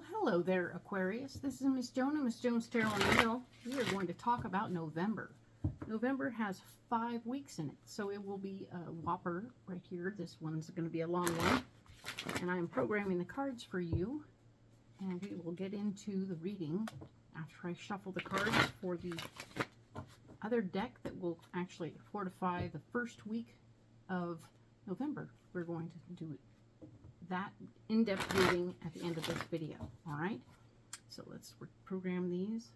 Well, hello there, Aquarius. This is Miss Joan and Miss Joan's Tarot-November. We are going to talk about November. November has 5 weeks in it, so it will be a whopper right here. This one's going to be a long one. And I'm programming the cards for you, and we will get into the reading after I shuffle the cards for the other deck that will actually fortify the first week of November. We're going to do that in-depth reading at the end of this video. All right, so let's program these.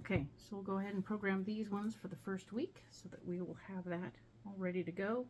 Okay, so we'll go ahead and program these ones for the first week so that we will have that all ready to go.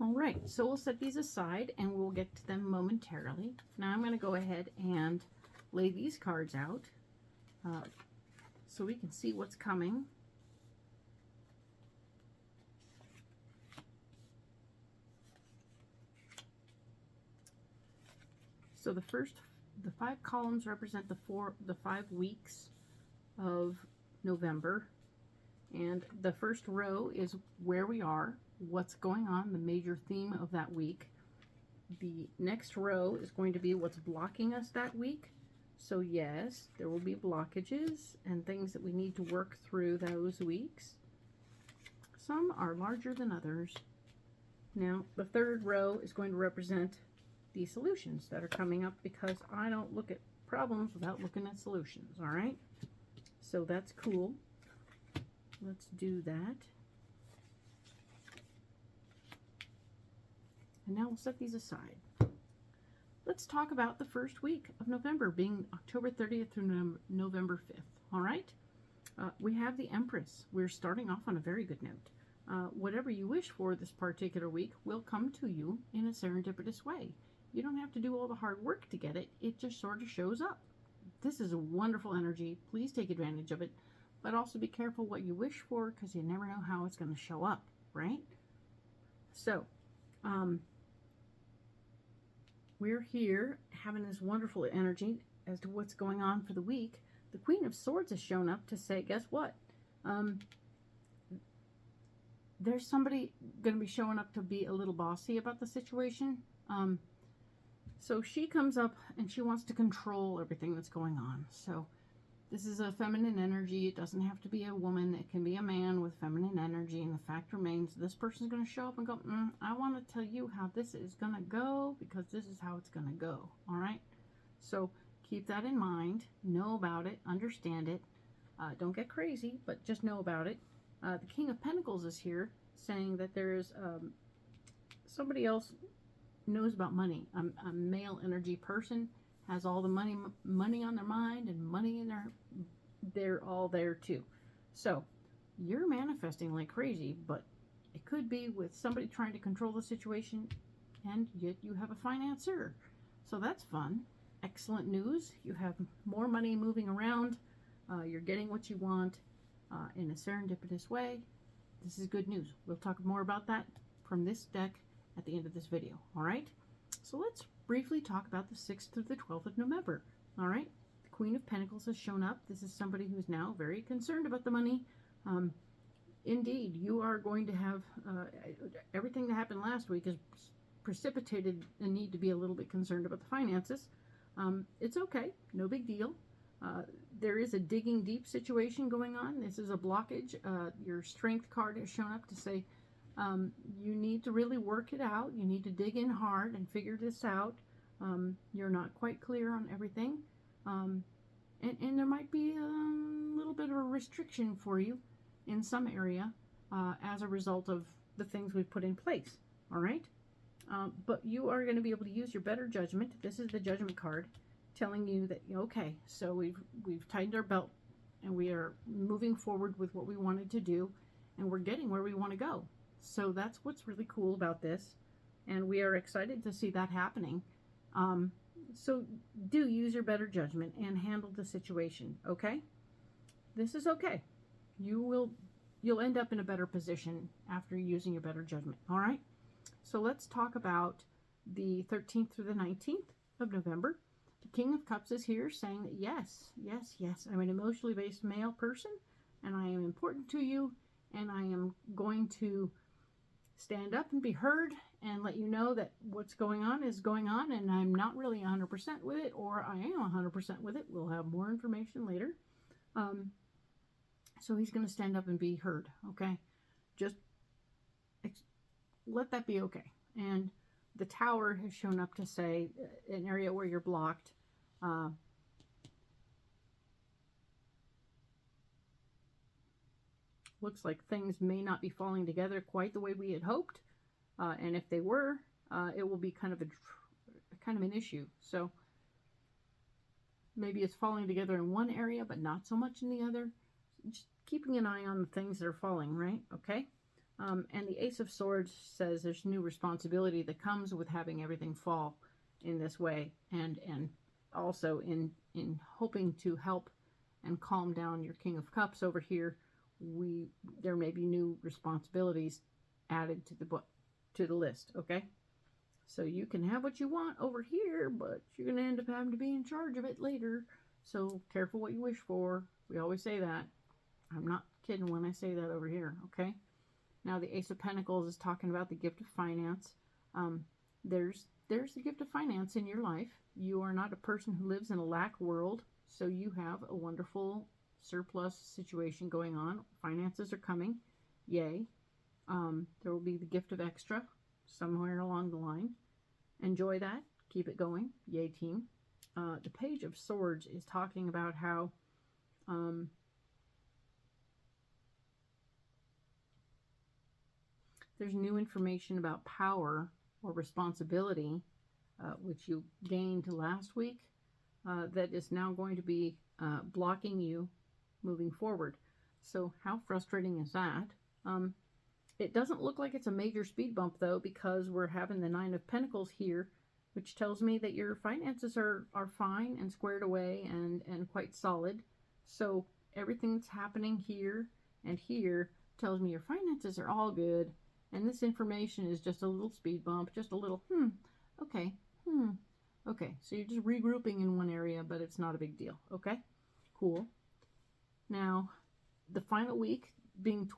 All right, so we'll set these aside and we'll get to them momentarily. Now I'm going to go ahead and lay these cards out so we can see what's coming. So the 5 columns represent the 5 weeks of November, and the first row is where we are, what's going on, the major theme of that week. The next row is going to be what's blocking us that week. So yes, there will be blockages and things that we need to work through those weeks. Some are larger than others. Now, the third row is going to represent the solutions that are coming up, because I don't look at problems without looking at solutions, all right? So that's cool. Let's do that. And now we'll set these aside. Let's talk about the first week of November, being October 30th through November 5th. All right? We have the Empress. We're starting off on a very good note. Whatever you wish for this particular week will come to you in a serendipitous way. You don't have to do all the hard work to get it. It just sort of shows up. This is a wonderful energy. Please take advantage of it. But also be careful what you wish for, because you never know how it's going to show up, right? So, we're here having this wonderful energy as to what's going on for the week. The Queen of Swords has shown up to say, guess what? There's somebody going to be showing up to be a little bossy about the situation. So she comes up and she wants to control everything that's going on. So this is a feminine energy. It doesn't have to be a woman. It can be a man with feminine energy. And the fact remains, this person's going to show up and go, I want to tell you how this is going to go, because this is how it's going to go. All right? So keep that in mind. Know about it. Understand it. Don't get crazy, but just know about it. The King of Pentacles is here, saying that there's somebody else knows about money. A male energy person has all the money on their mind, and money in they're all there too. So you're manifesting like crazy, but it could be with somebody trying to control the situation, and yet you have a financier. So that's fun. Excellent news. You have more money moving around. You're getting what you want in a serendipitous way. This is good news. We'll talk more about that from this deck at the end of this video. All right, so let's briefly talk about the 6th through the 12th of November. All right, the Queen of Pentacles has shown up. This is somebody who's now very concerned about the money. Indeed, you are going to have everything that happened last week has precipitated the need to be a little bit concerned about the finances. It's okay, no big deal. There is a digging deep situation going on. This is a blockage. Your Strength card has shown up to say You need to really work it out. You need to dig in hard and figure this out. You're not quite clear on everything. And there might be a little bit of a restriction for you in some area as a result of the things we've put in place. All right? But you are going to be able to use your better judgment. This is the judgment card telling you that, okay, so we've tightened our belt and we are moving forward with what we wanted to do, and we're getting where we want to go. So that's what's really cool about this, and we are excited to see that happening. So do use your better judgment and handle the situation, okay? This is okay. You'll end up in a better position after using your better judgment, all right? So let's talk about the 13th through the 19th of November. The King of Cups is here saying that yes, I'm an emotionally based male person, and I am important to you, and I am going to stand up and be heard and let you know that what's going on is going on, and I'm not really 100% with it, or I am 100% with it. We'll have more information later. So he's going to stand up and be heard, okay? Just let that be okay. And the Tower has shown up to say an area where you're blocked. Looks like things may not be falling together quite the way we had hoped. And if they were, it will be kind of an issue. So maybe it's falling together in one area, but not so much in the other. Just keeping an eye on the things that are falling, right? Okay. And the Ace of Swords says there's new responsibility that comes with having everything fall in this way, and also in hoping to help and calm down your King of Cups over here. There may be new responsibilities added to the list, okay? So you can have what you want over here, but you're going to end up having to be in charge of it later. So careful what you wish for. We always say that. I'm not kidding when I say that over here, okay? Now the Ace of Pentacles is talking about the gift of finance. There's the gift of finance in your life. You are not a person who lives in a lack world, so you have a wonderful surplus situation going on. Finances are coming. Yay. There will be the gift of extra somewhere along the line. Enjoy that. Keep it going. Yay, team. The Page of Swords is talking about how there's new information about power or responsibility, which you gained last week, that is now going to be blocking you moving forward. So how frustrating is that? It doesn't look like it's a major speed bump, though, because we're having the Nine of Pentacles here, which tells me that your finances are fine and squared away and quite solid. So everything that's happening here and here tells me your finances are all good. And this information is just a little speed bump, just a little, okay, okay. So you're just regrouping in one area, but it's not a big deal, okay? Cool. Now, the final week being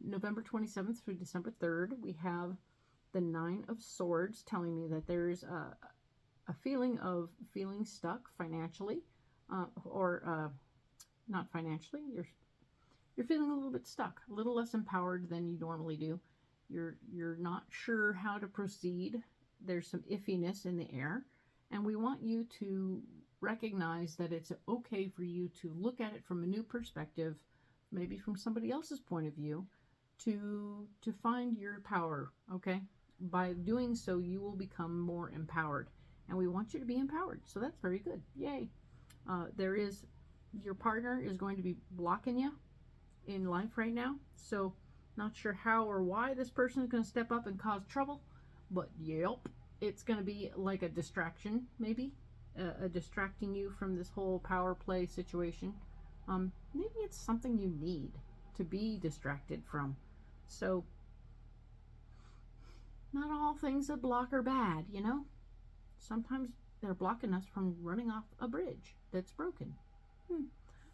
November 27th through December 3rd, we have the Nine of Swords telling me that there's a feeling of feeling stuck financially, or not financially. You're feeling a little bit stuck, a little less empowered than you normally do. You're not sure how to proceed. There's some iffiness in the air, and we want you to recognize that it's okay for you to look at it from a new perspective, maybe from somebody else's point of view, to find your power, okay? By doing so, you will become more empowered, and we want you to be empowered, so that's very good. Yay. Your partner is going to be blocking you in life right now, so not sure how or why this person is going to step up and cause trouble, but yep, it's going to be like a distraction, maybe, distracting you from this whole power play situation. Maybe it's something you need to be distracted from. So not all things that block are bad, you know? Sometimes they're blocking us from running off a bridge that's broken.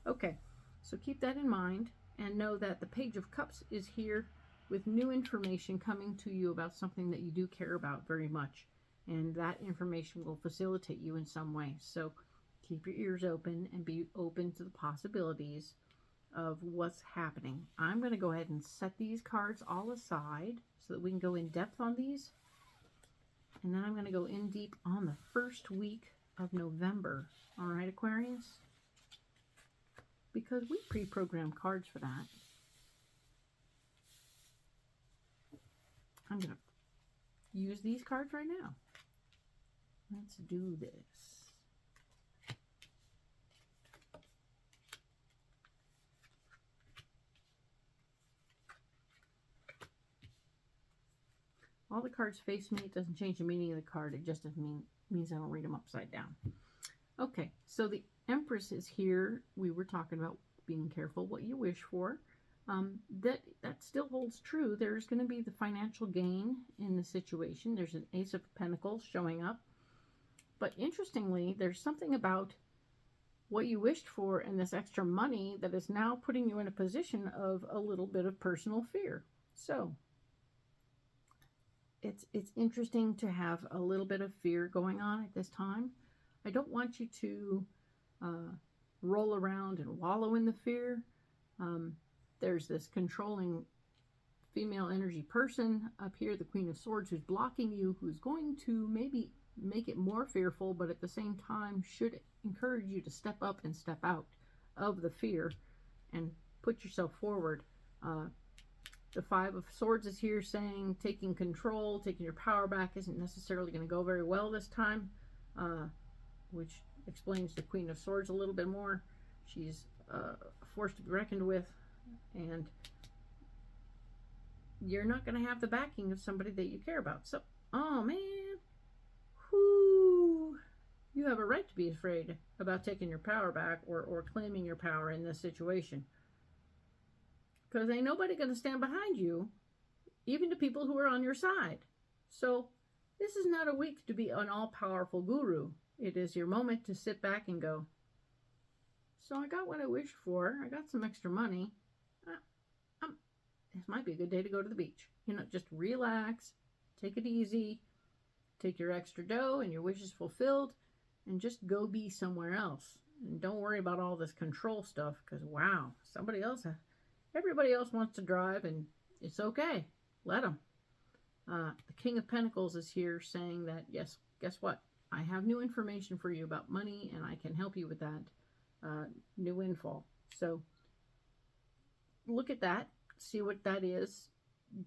Okay, so keep that in mind. And know that the Page of Cups is here with new information coming to you about something that you do care about very much. And that information will facilitate you in some way. So keep your ears open and be open to the possibilities. of what's happening. I'm going to go ahead and set these cards all aside so that we can go in depth on these. And then I'm going to go in deep on the first week of November. All right, Aquarius? Because we pre-programmed cards for that. I'm going to use these cards right now. Let's do this. All the cards face me. It doesn't change the meaning of the card. It just means I don't read them upside down. Okay, so the Empress is here. We were talking about being careful what you wish for. That still holds true. There's going to be the financial gain in the situation. There's an Ace of Pentacles showing up. But interestingly, there's something about what you wished for and this extra money that is now putting you in a position of a little bit of personal fear. So it's interesting to have a little bit of fear going on at this time. I don't want you to roll around and wallow in the fear. There's this controlling female energy person up here, the Queen of Swords, who's blocking you, who's going to maybe make it more fearful, but at the same time should encourage you to step up and step out of the fear and put yourself forward. The Five of Swords is here saying taking control, taking your power back isn't necessarily going to go very well this time, which explains the Queen of Swords a little bit more. She's a force to be reckoned with, and you're not going to have the backing of somebody that you care about. So, oh man, whoo, you have a right to be afraid about taking your power back or claiming your power in this situation. Because ain't nobody going to stand behind you, even the people who are on your side. So this is not a week to be an all-powerful guru. It is your moment to sit back and go, so I got what I wished for. I got some extra money. This might be a good day to go to the beach. You know, just relax, take it easy, take your extra dough and your wishes fulfilled, and just go be somewhere else. And don't worry about all this control stuff, because wow, everybody else wants to drive, and it's okay. Let them. The King of Pentacles is here saying that, yes, guess what? I have new information for you about money, and I can help you with that new windfall. So look at that. See what that is.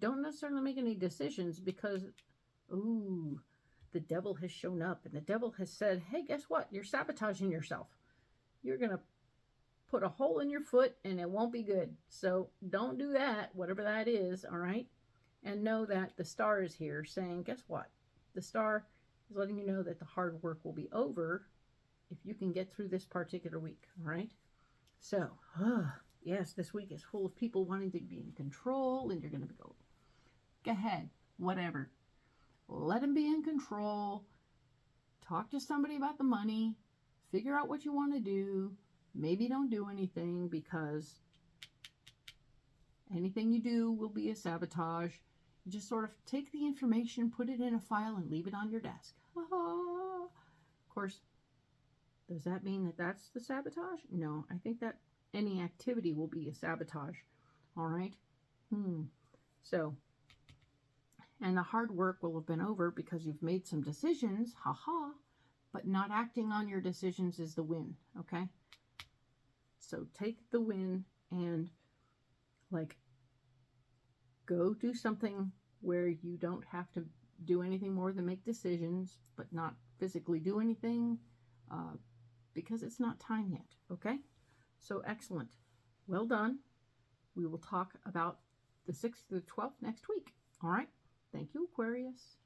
Don't necessarily make any decisions because, ooh, the devil has shown up, and the devil has said, hey, guess what? You're sabotaging yourself. You're going to put a hole in your foot and it won't be good. So don't do that, whatever that is, all right? And know that the star is here saying, guess what? The star is letting you know that the hard work will be over if you can get through this particular week, all right? So, yes, this week is full of people wanting to be in control, and you're going to go ahead, whatever. Let them be in control. Talk to somebody about the money. Figure out what you want to do. Maybe don't do anything, because anything you do will be a sabotage. You just sort of take the information, put it in a file, and leave it on your desk. Of course, does that mean that that's the sabotage? No, I think that any activity will be a sabotage. All right? So, and the hard work will have been over because you've made some decisions, but not acting on your decisions is the win, okay? So take the win and, like, go do something where you don't have to do anything more than make decisions, but not physically do anything, because it's not time yet, okay? So excellent. Well done. We will talk about the 6th to the 12th next week. All right? Thank you, Aquarius.